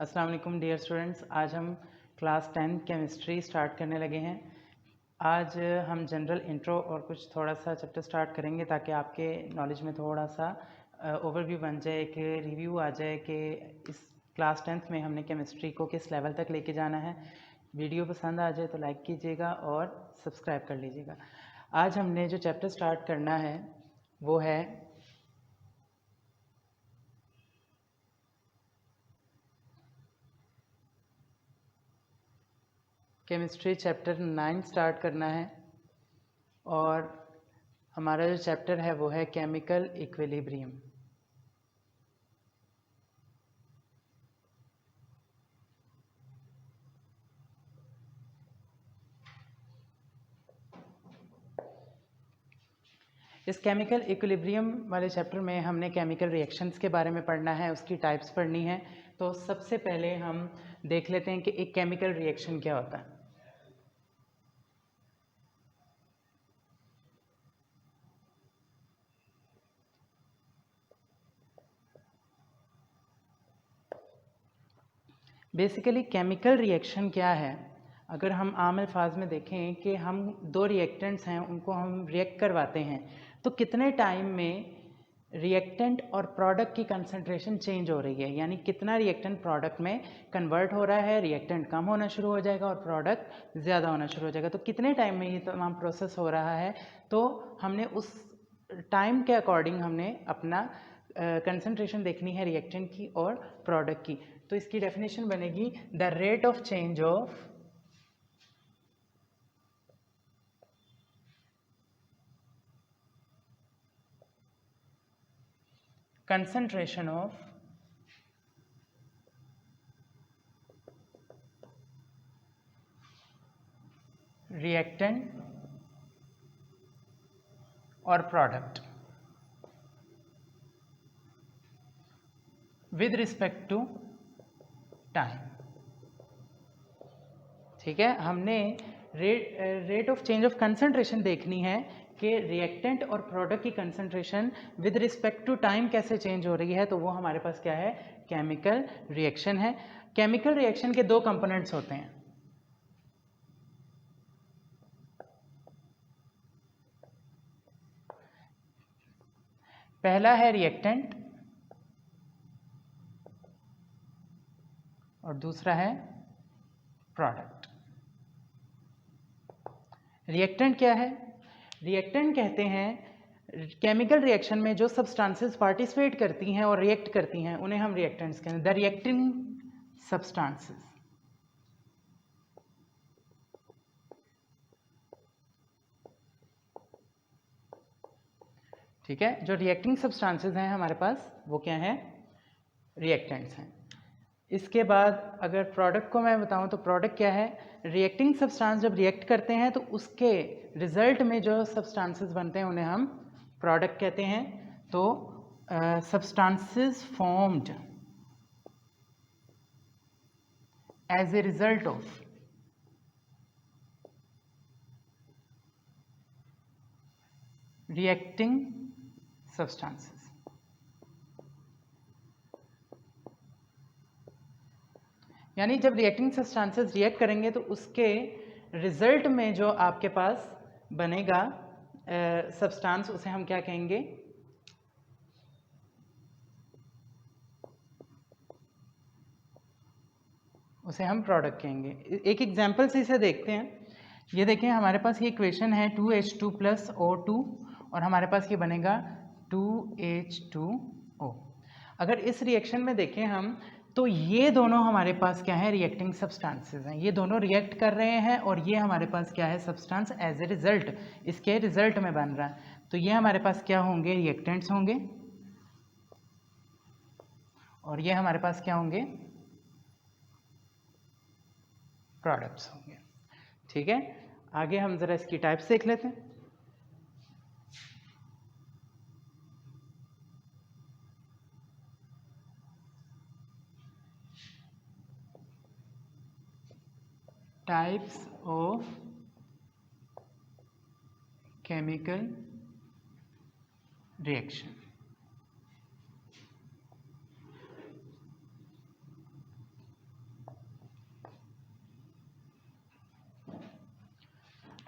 अस्सलाम वालेकुम dear students. आज हम क्लास 10 केमिस्ट्री स्टार्ट करने लगे हैं। आज हम जनरल इंट्रो और कुछ थोड़ा सा चैप्टर स्टार्ट करेंगे ताकि आपके नॉलेज में थोड़ा सा ओवरव्यू बन जाए, एक रिव्यू आ जाए कि इस क्लास 10th में हमने केमिस्ट्री को किस लेवल तक लेके जाना है। वीडियो पसंद आ जाए तो लाइक कीजिएगा और सब्सक्राइब कर लीजिएगा। आज हमने जो चैप्टर स्टार्ट करना है वो है केमिस्ट्री चैप्टर 9 स्टार्ट करना है और हमारा जो चैप्टर है वो है केमिकल इक्विलिब्रियम। इस केमिकल इक्विलिब्रियम वाले चैप्टर में हमने केमिकल रिएक्शंस के बारे में पढ़ना है, उसकी टाइप्स पढ़नी है। तो सबसे पहले हम देख लेते हैं कि एक केमिकल रिएक्शन क्या होता है। बेसिकली केमिकल रिएक्शन क्या है, अगर हम आम अल्फाज में देखें कि हम दो रिएक्टेंट्स हैं, उनको हम रिएक्ट करवाते हैं तो कितने टाइम में रिएक्टेंट और प्रोडक्ट की कंसंट्रेशन चेंज हो रही है, यानी कितना रिएक्टेंट प्रोडक्ट में कन्वर्ट हो रहा है, रिएक्टेंट कम होना शुरू हो जाएगा और प्रोडक्ट ज़्यादा होना शुरू हो जाएगा। तो कितने टाइम में ये तमाम प्रोसेस हो रहा है, तो हमने उस टाइम के अकॉर्डिंग हमने अपना कंसंट्रेशन देखनी है रिएक्टेंट की और प्रोडक्ट की। तो इसकी डेफिनेशन बनेगी the rate of change of concentration of reactant or product with respect to time। ठीक है, हमने rate of change of concentration देखनी है कि रिएक्टेंट और प्रोडक्ट की concentration with respect to time कैसे चेंज हो रही है। तो वो हमारे पास क्या है, केमिकल रिएक्शन है। केमिकल रिएक्शन के दो कंपोनेंट्स होते हैं, पहला है रिएक्टेंट और दूसरा है प्रोडक्ट। रिएक्टेंट क्या है? रिएक्टेंट कहते हैं केमिकल रिएक्शन में जो सब्सटेंसेस पार्टिसिपेट करती हैं और रिएक्ट करती हैं उन्हें हम रिएक्टेंट्स कहते हैं, द रिएक्टिंग सब्सटेंसेस। ठीक है, जो रिएक्टिंग सब्सटेंसेस हैं हमारे पास वो क्या हैं, रिएक्टेंट्स हैं। इसके बाद अगर प्रोडक्ट को मैं बताऊं तो प्रोडक्ट क्या है, रिएक्टिंग सब्सटेंस जब रिएक्ट करते हैं तो उसके रिजल्ट में जो सब्सटेंसेस बनते हैं उन्हें हम प्रोडक्ट कहते हैं। तो substances formed as a result of reacting substances, यानी जब रिएक्टिंग सब्सटेंसेस रिएक्ट करेंगे तो उसके रिजल्ट में जो आपके पास बनेगा सब्सटेंस उसे हम क्या कहेंगे, उसे हम प्रोडक्ट कहेंगे। एक एग्जांपल से इसे देखते हैं। ये देखें, हमारे पास ये इक्वेशन है 2H2 + O2 और हमारे पास ये बनेगा 2H2O। अगर इस रिएक्शन में देखें हम तो ये दोनों हमारे पास क्या है, रिएक्टिंग सब्सटेंसेस हैं। ये दोनों रिएक्ट कर रहे हैं और ये हमारे पास क्या है, सब्सटेंस एज ए रिजल्ट इसके रिजल्ट में बन रहा है। तो ये हमारे पास क्या होंगे, रिएक्टेंट्स होंगे और ये हमारे पास क्या होंगे, प्रोडक्ट्स होंगे। ठीक है, आगे हम जरा इसकी टाइप्स देख लेते हैं। Types of chemical reaction.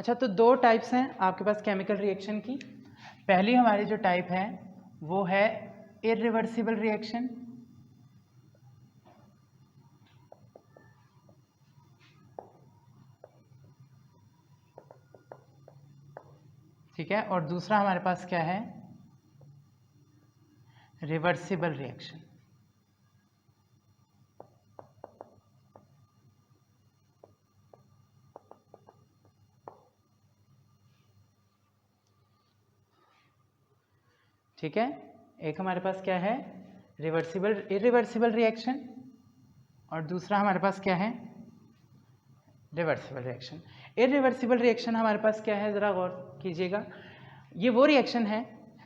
अच्छा, तो दो टाइप्स हैं आपके पास केमिकल रिएक्शन की। पहली हमारी जो टाइप है वो है इरिवर्सिबल रिएक्शन, ठीक है, और दूसरा हमारे पास क्या है, रिवर्सिबल रिएक्शन। ठीक है, एक हमारे पास क्या है, रिवर्सिबल इरिवर्सिबल रिएक्शन, और दूसरा हमारे पास क्या है, रिवर्सिबल रिएक्शन। इरिवर्सिबल रिएक्शन हमारे पास क्या है, ज़रा गौर कीजिएगा। ये वो रिएक्शन है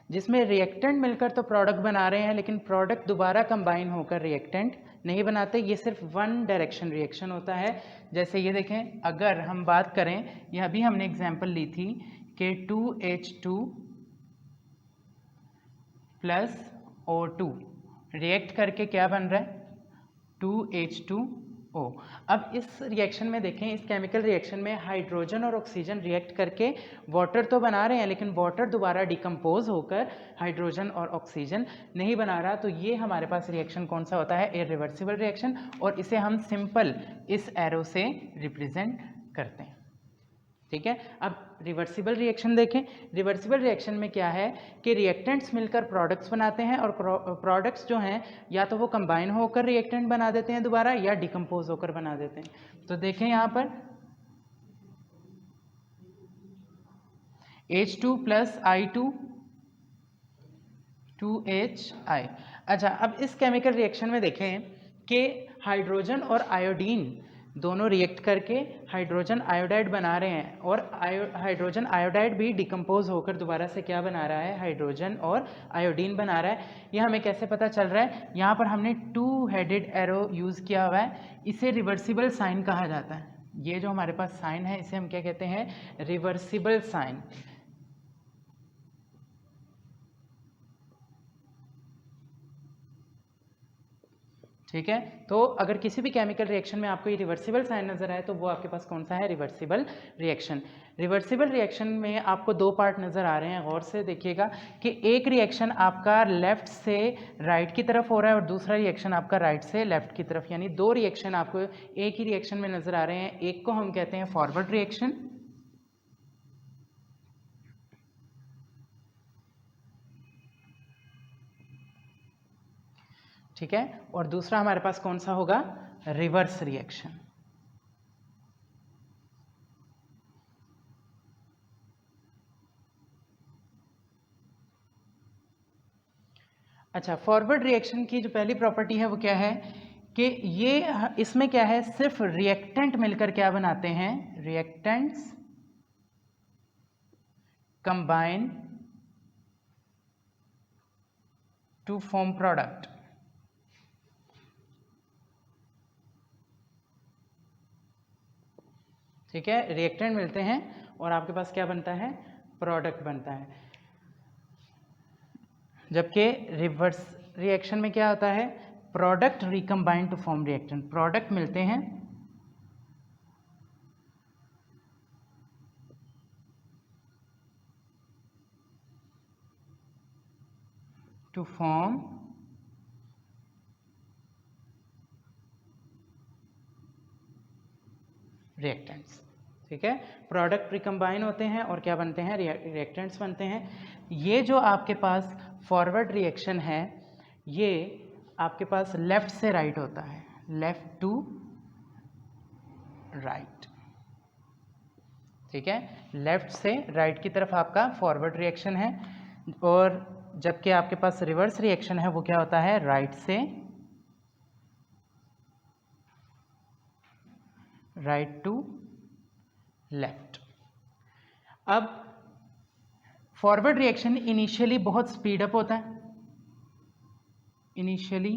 जिसमें रिएक्टेंट मिलकर तो प्रोडक्ट बना रहे हैं, लेकिन प्रोडक्ट दोबारा कंबाइन होकर रिएक्टेंट नहीं बनाते। ये सिर्फ वन डायरेक्शन रिएक्शन होता है। जैसे ये देखें, अगर हम बात करें, ये अभी हमने एग्जांपल ली थी कि 2H2 प्लस O2 रिएक्ट करके क्या बन रहा है, 2H2O। अब इस रिएक्शन में देखें, इस केमिकल रिएक्शन में हाइड्रोजन और ऑक्सीजन रिएक्ट करके वाटर तो बना रहे हैं, लेकिन वाटर दोबारा डिकम्पोज होकर हाइड्रोजन और ऑक्सीजन नहीं बना रहा। तो ये हमारे पास रिएक्शन कौन सा होता है, इरिवर्सिबल रिएक्शन, और इसे हम सिंपल इस एरो से रिप्रेजेंट करते हैं। ठीक है, अब रिवर्सिबल रिएक्शन देखें। रिवर्सिबल रिएक्शन में क्या है कि रिएक्टेंट्स मिलकर प्रोडक्ट्स बनाते हैं, और प्रोडक्ट्स जो हैं या तो वो कंबाइन होकर रिएक्टेंट बना देते हैं दोबारा, या डिकम्पोज होकर बना देते हैं। तो देखें यहाँ पर H2 प्लस I2 2HI। अच्छा, अब इस केमिकल रिएक्शन में देखें कि हाइड्रोजन और आयोडीन दोनों रिएक्ट करके हाइड्रोजन आयोडाइड बना रहे हैं, और हाइड्रोजन आयोडाइड भी डिकम्पोज होकर दोबारा से क्या बना रहा है, हाइड्रोजन और आयोडीन बना रहा है। यह हमें कैसे पता चल रहा है, यहाँ पर हमने 2 हेडेड एरो यूज़ किया हुआ है। इसे रिवर्सिबल साइन कहा जाता है। ये जो हमारे पास साइन है इसे हम क्या कहते हैं, रिवर्सिबल साइन। ठीक है, तो अगर किसी भी केमिकल रिएक्शन में आपको ये रिवर्सिबल साइन नजर आए तो वो आपके पास कौन सा है, रिवर्सिबल रिएक्शन। रिवर्सिबल रिएक्शन में आपको दो पार्ट नजर आ रहे हैं, गौर से देखिएगा कि एक रिएक्शन आपका लेफ्ट से राइट की तरफ हो रहा है और दूसरा रिएक्शन आपका राइट से लेफ्ट की तरफ, यानी दो रिएक्शन आपको एक ही रिएक्शन में नजर आ रहे हैं। एक को हम कहते हैं फॉरवर्ड रिएक्शन, ठीक है, और दूसरा हमारे पास कौन सा होगा, रिवर्स रिएक्शन। अच्छा, फॉरवर्ड रिएक्शन की जो पहली प्रॉपर्टी है वो क्या है कि ये इसमें क्या है, सिर्फ रिएक्टेंट मिलकर क्या बनाते हैं, reactants combine to form product. ठीक है, रिएक्टेंट मिलते हैं और आपके पास क्या बनता है, प्रोडक्ट बनता है। जबकि रिवर्स रिएक्शन में क्या होता है, product recombine to form reactant. Product मिलते हैं टू फॉर्म रिएक्टेंट्स। ठीक है, प्रोडक्ट रिकम्बाइन होते हैं और क्या बनते हैं, रिएक्टेंट्स बनते हैं। ये जो आपके पास फॉरवर्ड रिएक्शन है ये आपके पास लेफ्ट से राइट होता है, लेफ्ट टू राइट। ठीक है, लेफ्ट से राइट की तरफ आपका फॉरवर्ड रिएक्शन है, और जबकि आपके पास रिवर्स रिएक्शन है वो क्या होता है, राइट से राइट टू लेफ्ट। अब फॉरवर्ड रिएक्शन इनिशियली बहुत स्पीड अप होता है, initially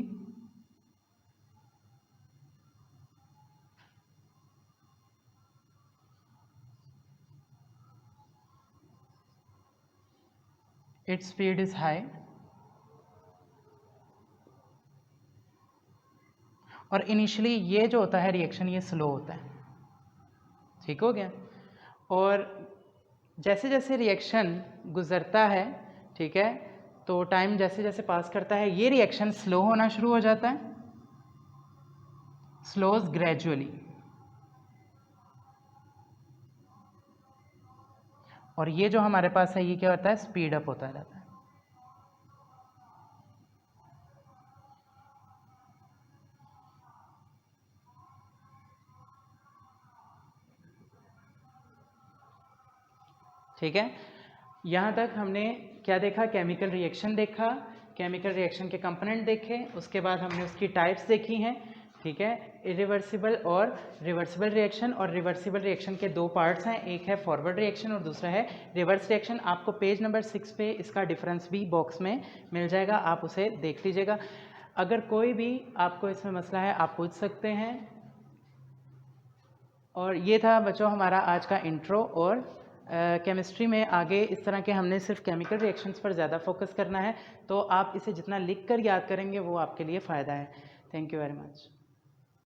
its speed is high, और इनिशियली ये जो होता है रिएक्शन ये स्लो होता है। ठीक हो गया, और जैसे जैसे रिएक्शन गुजरता है, ठीक है, तो टाइम जैसे जैसे पास करता है ये रिएक्शन स्लो होना शुरू हो जाता है, स्लोज ग्रेजुअली, और ये जो हमारे पास है ये क्या होता है, स्पीड अप होता रहता है। ठीक है, यहाँ तक हमने क्या देखा, केमिकल रिएक्शन देखा, केमिकल रिएक्शन के कंपोनेंट देखे, उसके बाद हमने उसकी टाइप्स देखी हैं, ठीक है, इरिवर्सिबल और रिवर्सिबल रिएक्शन। और रिवर्सिबल रिएक्शन के दो पार्ट्स हैं, एक है फॉरवर्ड रिएक्शन और दूसरा है रिवर्स रिएक्शन। आपको पेज नंबर 6 पे इसका डिफरेंस भी बॉक्स में मिल जाएगा, आप उसे देख लीजिएगा। अगर कोई भी आपको इसमें मसला है आप पूछ सकते हैं। और ये था बच्चों हमारा आज का इंट्रो। और केमिस्ट्री में आगे इस तरह के हमने सिर्फ केमिकल रिएक्शंस पर ज़्यादा फोकस करना है, तो आप इसे जितना लिख कर याद करेंगे वो आपके लिए फ़ायदा है। Thank you very much.